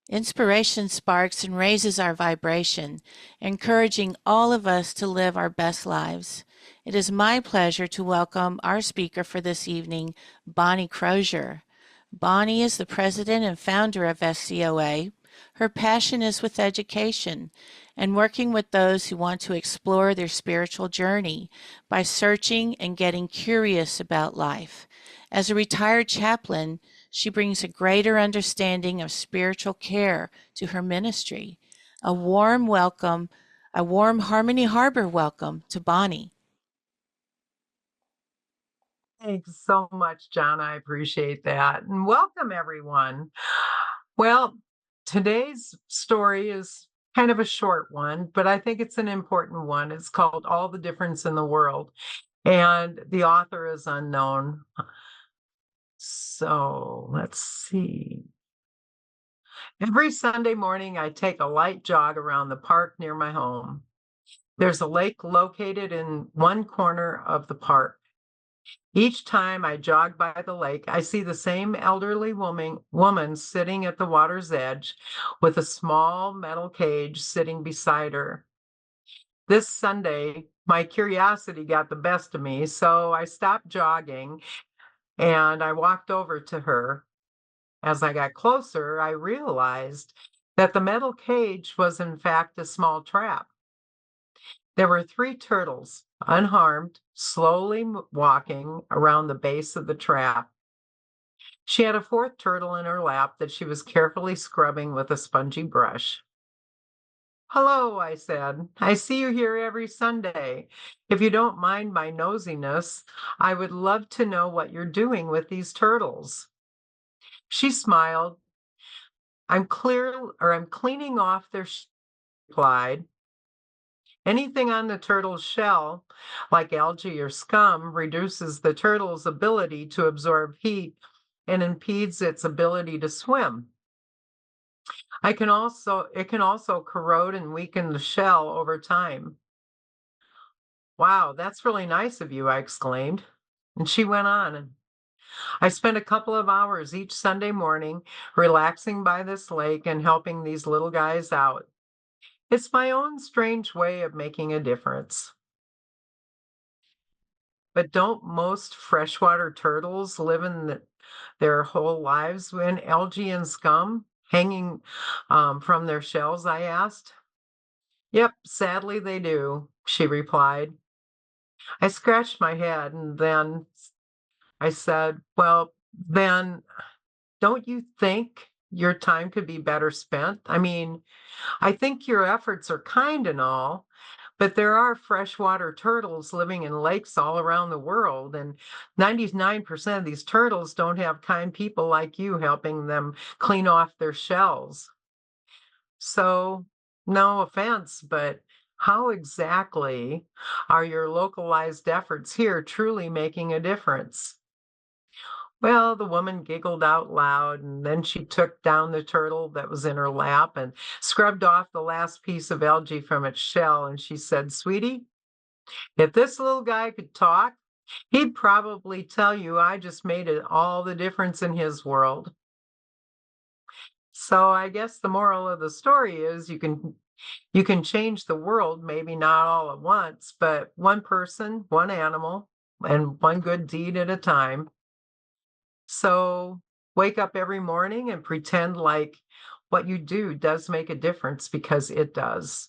Inspiration sparks and raises our vibration, encouraging all of us to live our best lives. It is my pleasure to welcome our speaker for this evening, Bonnie Crosier. Bonnie is the president and founder of SCoA. Her passion is with education and working with those who want to explore their spiritual journey by searching and getting curious about life. As a retired chaplain, she brings a greater understanding of spiritual care to her ministry. A warm welcome, a warm Harmony Harbor welcome to Bonnie. Thanks so much, John. I appreciate that. And welcome, everyone. Well, today's story is kind of a short one, but I think it's an important one. It's called All the Difference in the World, and the author is unknown. So let's see. Every Sunday morning, I take a light jog around the park near my home. There's a lake located in one corner of the park. Each time I jog by the lake, I see the same elderly woman sitting at the water's edge with a small metal cage sitting beside her. This Sunday, my curiosity got the best of me, so I stopped jogging and I walked over to her. As I got closer, I realized that the metal cage was in fact a small trap. There were three turtles, unharmed, slowly walking around the base of the trap. She had a fourth turtle in her lap that she was carefully scrubbing with a spongy brush. Hello, I said. I see you here every Sunday. If you don't mind my nosiness, I would love to know what you're doing with these turtles. She smiled. I'm cleaning off their replied. Anything on the turtle's shell, like algae or scum, reduces the turtle's ability to absorb heat and impedes its ability to swim. It can also corrode and weaken the shell over time. Wow, that's really nice of you, I exclaimed. And she went on. I spent a couple of hours each Sunday morning relaxing by this lake and helping these little guys out. It's my own strange way of making a difference. But don't most freshwater turtles live in their whole lives in algae and scum hanging from their shells? I asked. Yep, sadly they do, she replied. I scratched my head and then I said, well, then don't you think your time could be better spent? I mean, I think your efforts are kind and all, but there are freshwater turtles living in lakes all around the world, and 99% of these turtles don't have kind people like you helping them clean off their shells. So, no offense, but how exactly are your localized efforts here truly making a difference? Well, the woman giggled out loud, and then she took down the turtle that was in her lap and scrubbed off the last piece of algae from its shell. And she said, Sweetie, if this little guy could talk, he'd probably tell you I just made it all the difference in his world. So I guess the moral of the story is you can change the world, maybe not all at once, but one person, one animal, and one good deed at a time. So wake up every morning and pretend like what you do does make a difference because it does.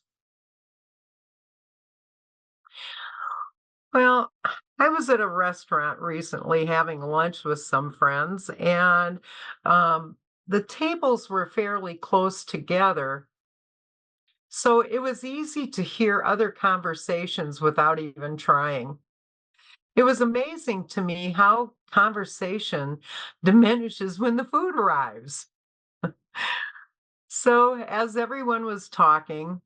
Well, I was at a restaurant recently having lunch with some friends, and the tables were fairly close together. So it was easy to hear other conversations without even trying. It was amazing to me how conversation diminishes when the food arrives. So, as everyone was talking,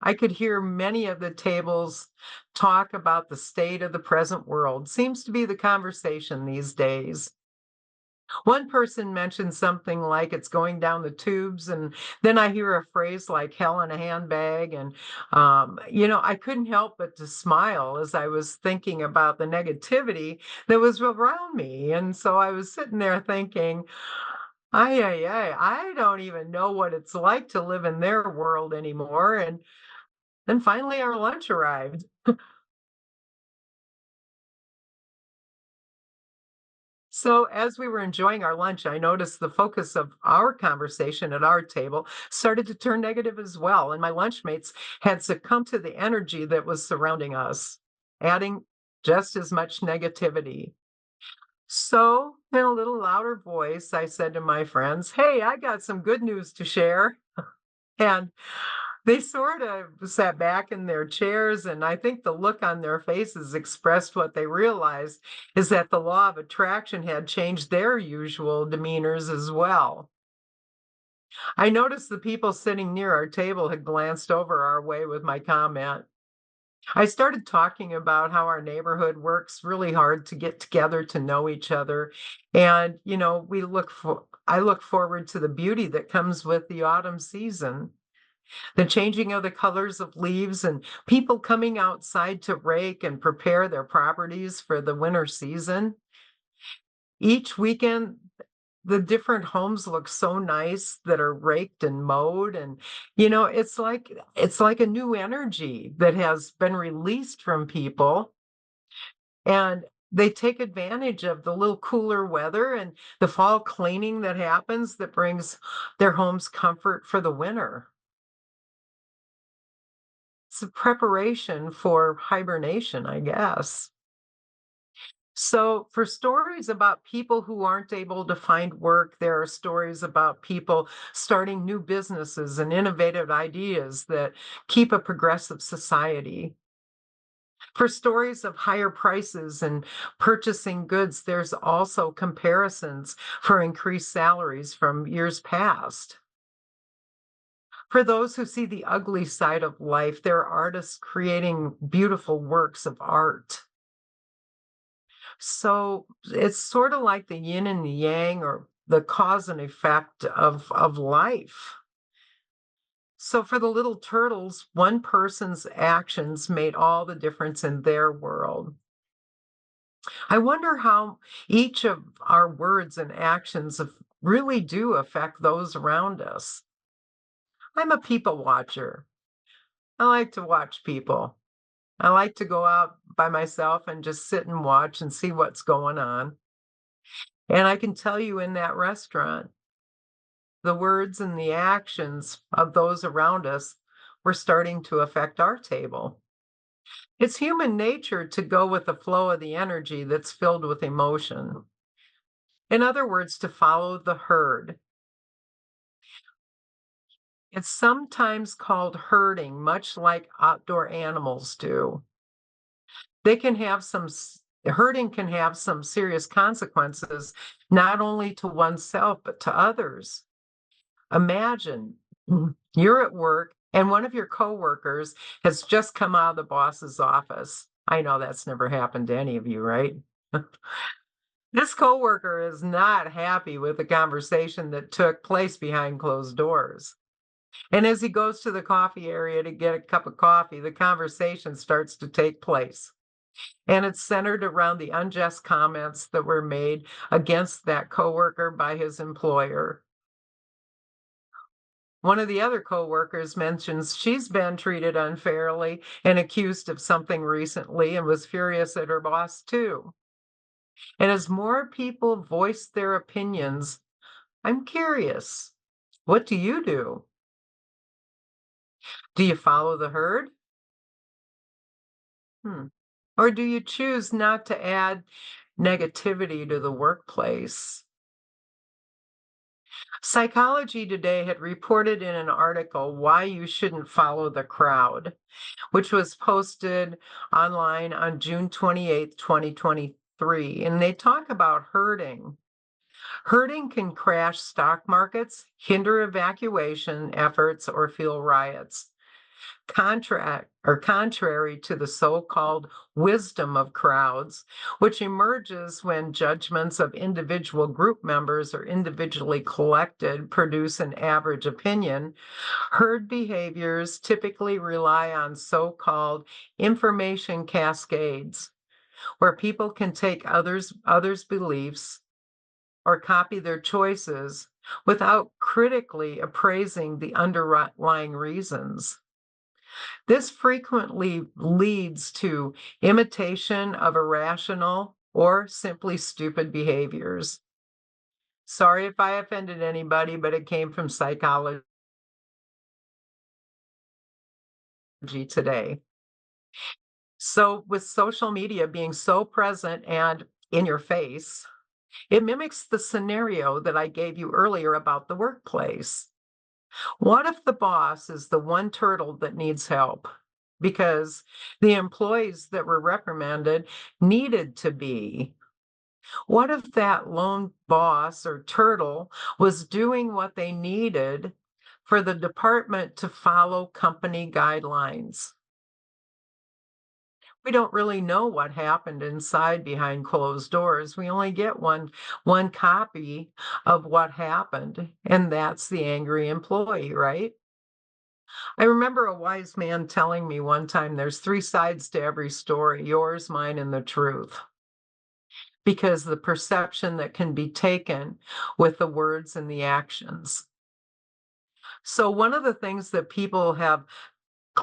I could hear many of the tables talk about the state of the present world. Seems to be the conversation these days. One person mentioned something like it's going down the tubes, and then I hear a phrase like hell in a handbag. And, I couldn't help but to smile as I was thinking about the negativity that was around me. And so I was sitting there thinking, I don't even know what it's like to live in their world anymore. And then finally our lunch arrived. So, as we were enjoying our lunch, I noticed the focus of our conversation at our table started to turn negative as well. And my lunchmates had succumbed to the energy that was surrounding us, adding just as much negativity. So, in a little louder voice, I said to my friends, "Hey, I got some good news to share." And they sort of sat back in their chairs, and I think the look on their faces expressed what they realized is that the law of attraction had changed their usual demeanors as well. I noticed the people sitting near our table had glanced over our way with my comment. I started talking about how our neighborhood works really hard to get together to know each other. And, I look forward to the beauty that comes with the autumn season. The changing of the colors of leaves and people coming outside to rake and prepare their properties for the winter season. Each weekend, the different homes look so nice that are raked and mowed, and it's like a new energy that has been released from people, and they take advantage of the little cooler weather and the fall cleaning that happens that brings their homes comfort for the winter. It's a preparation for hibernation, I guess. So, for stories about people who aren't able to find work, there are stories about people starting new businesses and innovative ideas that keep a progressive society. For stories of higher prices and purchasing goods, there's also comparisons for increased salaries from years past. For those who see the ugly side of life, there are artists creating beautiful works of art. So it's sort of like the yin and the yang or the cause and effect of life. So for the little turtles, one person's actions made all the difference in their world. I wonder how each of our words and actions really do affect those around us. I'm a people watcher. I like to watch people. I like to go out by myself and just sit and watch and see what's going on. And I can tell you in that restaurant, the words and the actions of those around us were starting to affect our table. It's human nature to go with the flow of the energy that's filled with emotion. In other words, to follow the herd. It's sometimes called herding, much like outdoor animals do. They can have herding can have some serious consequences, not only to oneself, but to others. Imagine you're at work and one of your coworkers has just come out of the boss's office. I know that's never happened to any of you, right? This coworker is not happy with the conversation that took place behind closed doors. And as he goes to the coffee area to get a cup of coffee, the conversation starts to take place. And it's centered around the unjust comments that were made against that coworker by his employer. One of the other coworkers mentions she's been treated unfairly and accused of something recently and was furious at her boss too. And as more people voice their opinions, I'm curious, what do you do? Do you follow the herd? Hmm. Or do you choose not to add negativity to the workplace? Psychology Today had reported in an article why you shouldn't follow the crowd, which was posted online on June 28th, 2023. And they talk about herding. Herding can crash stock markets, hinder evacuation efforts, or fuel riots. Contrary to the so-called wisdom of crowds, which emerges when judgments of individual group members or individually collected produce an average opinion, herd behaviors typically rely on so-called information cascades, where people can take others' beliefs or copy their choices without critically appraising the underlying reasons. This frequently leads to imitation of irrational or simply stupid behaviors. Sorry if I offended anybody, but it came from psychology today. So, with social media being so present and in your face, it mimics the scenario that I gave you earlier about the workplace. What if the boss is the one turtle that needs help? Because the employees that were reprimanded needed to be. What if that lone boss or turtle was doing what they needed for the department to follow company guidelines? We don't really know what happened inside behind closed doors. We only get one copy of what happened, and that's the angry employee, right? I remember a wise man telling me one time there's three sides to every story: yours, mine, and the truth. Because the perception that can be taken with the words and the actions. So, one of the things that people have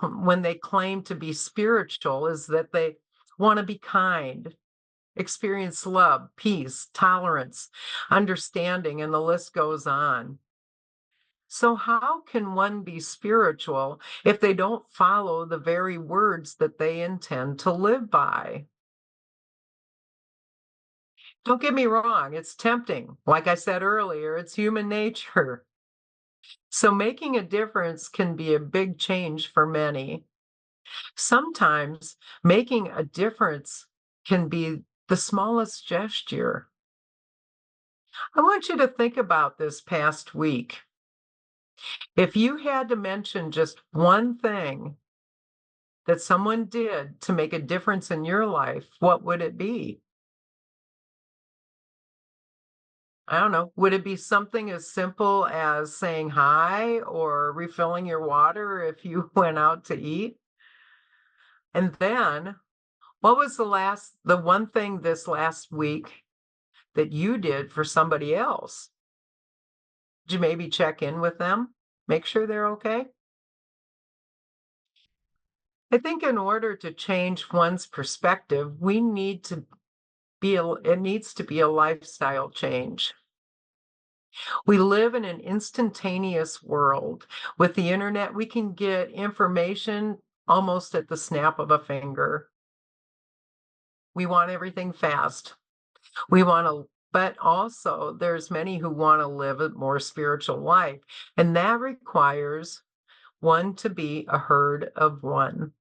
when they claim to be spiritual is that they want to be kind, experience love, peace, tolerance, understanding, and the list goes on. So, how can one be spiritual if they don't follow the very words that they intend to live by? Don't get me wrong, it's tempting. Like I said earlier, it's human nature. So, making a difference can be a big change for many. Sometimes making a difference can be the smallest gesture. I want you to think about this past week. If you had to mention just one thing that someone did to make a difference in your life, what would it be? I don't know. Would it be something as simple as saying hi or refilling your water if you went out to eat? And then, what was the one thing this last week that you did for somebody else? Did you maybe check in with them? Make sure they're okay? I think in order to change one's perspective, we need to it needs to be a lifestyle change. We live in an instantaneous world. With the internet, we can get information almost at the snap of a finger. We want everything fast. We want to, but also there's many who want to live a more spiritual life, and that requires one to be a herd of one.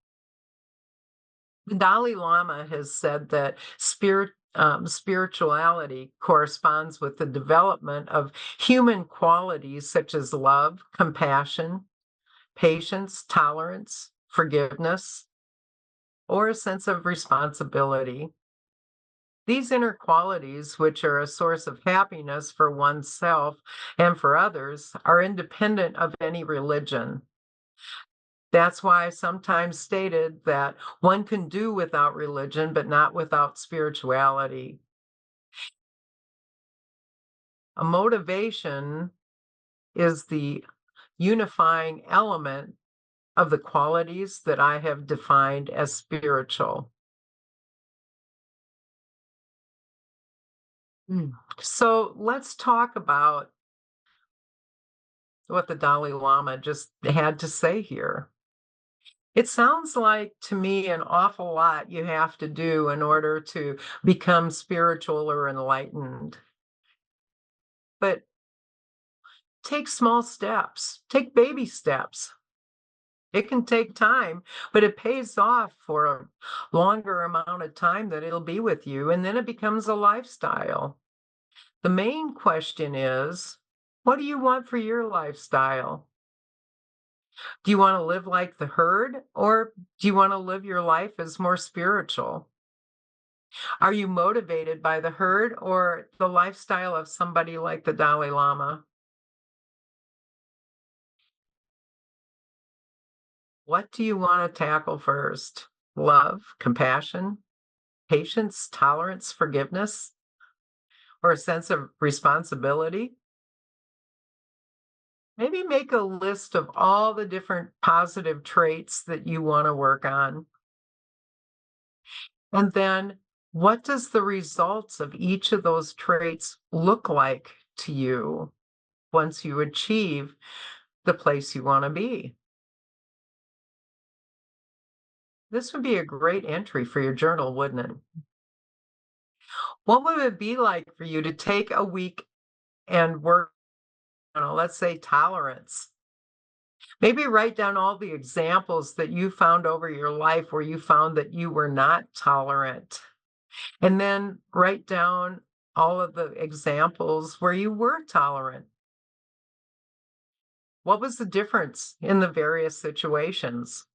The Dalai Lama has said that spirituality corresponds with the development of human qualities such as love, compassion, patience, tolerance, forgiveness, or a sense of responsibility. These inner qualities, which are a source of happiness for oneself and for others, are independent of any religion. That's why I sometimes stated that one can do without religion, but not without spirituality. A motivation is the unifying element of the qualities that I have defined as spiritual. Mm. So let's talk about what the Dalai Lama just had to say here. It sounds like to me an awful lot you have to do in order to become spiritual or enlightened. But take small steps, take baby steps. It can take time, but it pays off for a longer amount of time that it'll be with you, and then it becomes a lifestyle. The main question is, what do you want for your lifestyle? Do you want to live like the herd, or do you want to live your life as more spiritual? Are you motivated by the herd or the lifestyle of somebody like the Dalai Lama? What do you want to tackle first? Love, compassion, patience, tolerance, forgiveness, or a sense of responsibility? Maybe make a list of all the different positive traits that you want to work on. And then what does the results of each of those traits look like to you once you achieve the place you want to be? This would be a great entry for your journal, wouldn't it? What would it be like for you to take a week and work on, let's say, tolerance? Maybe write down all the examples that you found over your life where you found that you were not tolerant. And then write down all of the examples where you were tolerant. What was the difference in the various situations?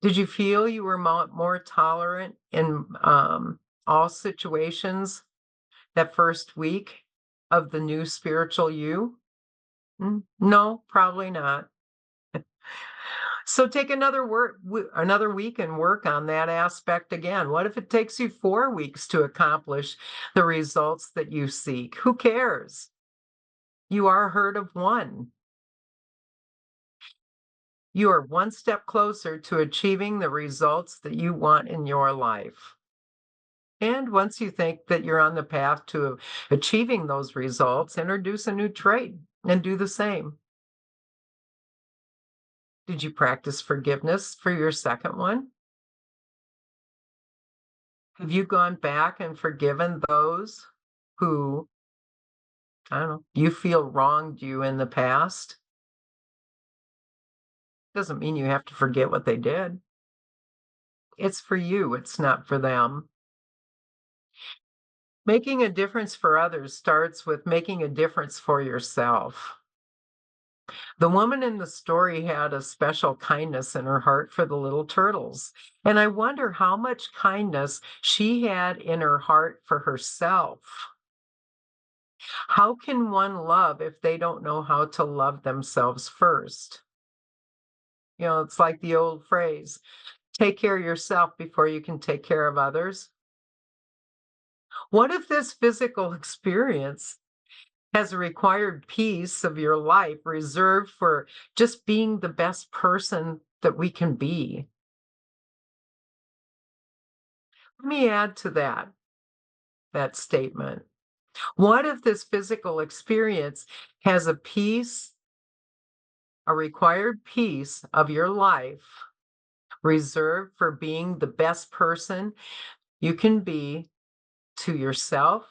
Did you feel you were more tolerant in all situations that first week of the new spiritual you? No, probably not. So take another week and work on that aspect again. What if it takes you 4 weeks to accomplish the results that you seek? Who cares? You are a herd of one. You are one step closer to achieving the results that you want in your life. And once you think that you're on the path to achieving those results, introduce a new trait and do the same. Did you practice forgiveness for your second one? Have you gone back and forgiven those who, I don't know, you feel wronged you in the past? Doesn't mean you have to forget what they did. It's for you, it's not for them. Making a difference for others starts with making a difference for yourself. The woman in the story had a special kindness in her heart for the little turtles. And I wonder how much kindness she had in her heart for herself. How can one love if they don't know how to love themselves first? It's like the old phrase, take care of yourself before you can take care of others. What if this physical experience has a required piece of your life reserved for just being the best person that we can be? Let me add to that statement. What if this physical experience has a required piece of your life reserved for being the best person you can be to yourself,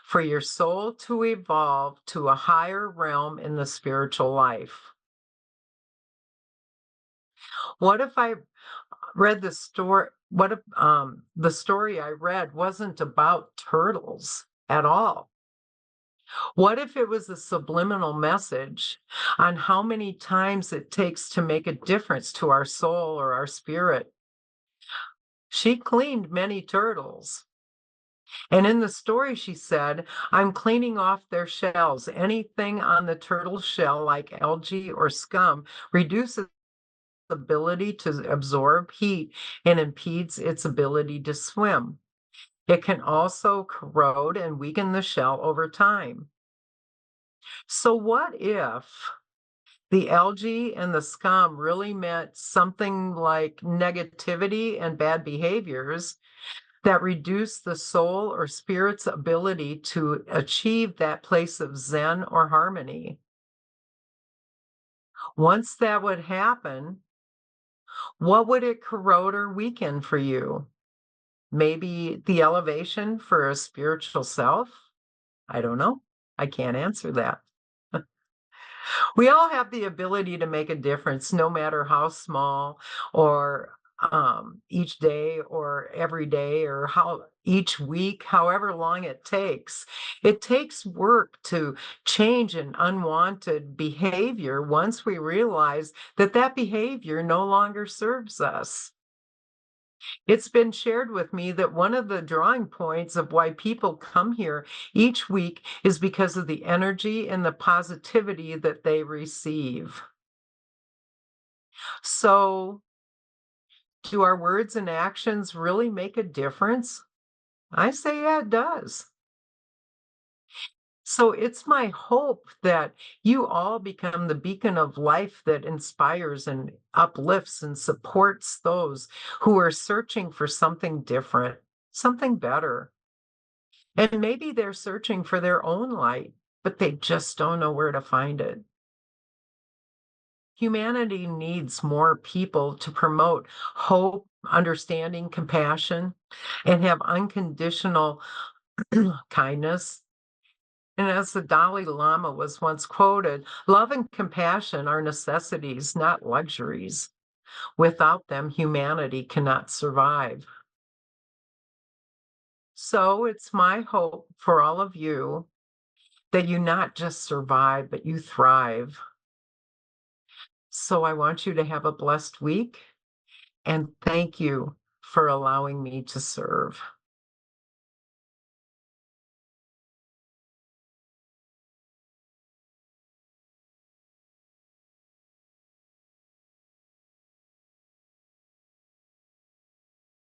for your soul to evolve to a higher realm in the spiritual life? What if I read the story? What if the story I read wasn't about turtles at all? What if it was a subliminal message on how many times it takes to make a difference to our soul or our spirit? She cleaned many turtles. And in the story, she said, I'm cleaning off their shells. Anything on the turtle shell, like algae or scum, reduces ability to absorb heat and impedes its ability to swim. It can also corrode and weaken the shell over time. So, what if the algae and the scum really meant something like negativity and bad behaviors that reduce the soul or spirit's ability to achieve that place of Zen or harmony? Once that would happen, what would it corrode or weaken for you? Maybe the elevation for a spiritual self? I don't know. I can't answer that. We all have the ability to make a difference, no matter how small, or each day or every day, or how each week, however long it takes. It takes work to change an unwanted behavior once we realize that that behavior no longer serves us. It's been shared with me that one of the drawing points of why people come here each week is because of the energy and the positivity that they receive. So, do our words and actions really make a difference? I say, yeah, it does. So it's my hope that you all become the beacon of life that inspires and uplifts and supports those who are searching for something different, something better. And maybe they're searching for their own light, but they just don't know where to find it. Humanity needs more people to promote hope, understanding, compassion, and have unconditional kindness. And as the Dalai Lama was once quoted, love and compassion are necessities, not luxuries. Without them, humanity cannot survive. So it's my hope for all of you that you not just survive, but you thrive. So I want you to have a blessed week and thank you for allowing me to serve.